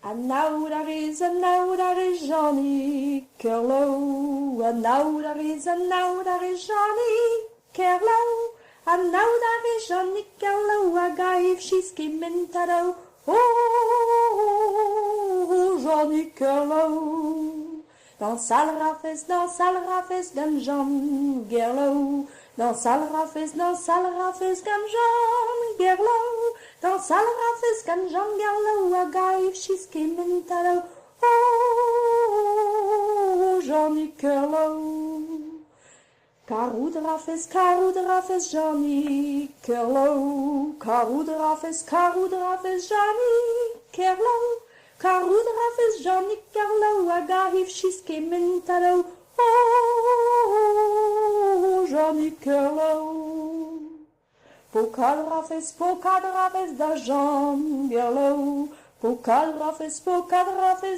And now there is Johnny Curlow. And now there is Johnny Curlow. And now there is Johnny Curlow, a guy if she's skimming tado. Oh, Johnny Curlow. Dans sale rafes, d'un John Gerlow. Dans sale rafes, d'un John Gerlow. Dans sale rafes, d'un John Gerlow, a guy if she's skimming tado. Oh, Johnny Curlow. Carou de rafes, Johnny Curlow. Carou de rafes, Johnny Curlow. Carou de rafes, Johnny Curlow, a guy if she's skimming tado. Oh, Johnny Curlow. Poca de rafes, da John Gerlow. Poca de rafes,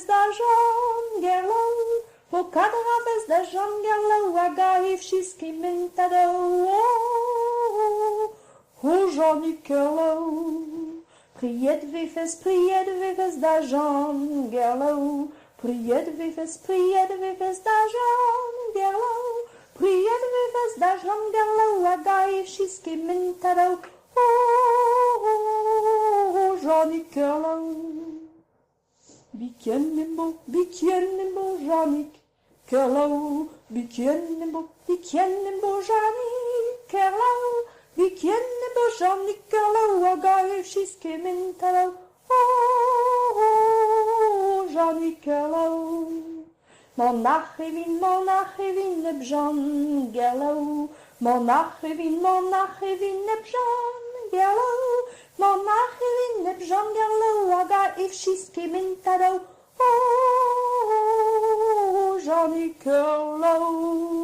da John Gerlow. Poca de rafes da John Gerlow, a guy if she's skimming tado. Oh, Johnny Curlow. Priez de vifes da John Gerlow. Priez de vifes da John Gerlow. Priez de vifes da John Gerlow, a guy if she's skimming tado. Oh, Johnny Curlow. Bikien nimbo, Johnny Curlow. Bikien nimbo, Johnny Curlow. Bikien nimbo, Johnny Curlow, a guy if she's skimming tado. Oh, Johnny Curlow. Mon achevin, eb John Gerlow. Mon achevin, eb John Gerlow. Mon achevin, eb John Gerlow, a guy if she's skimming tado. Oh, Johnny Curlow.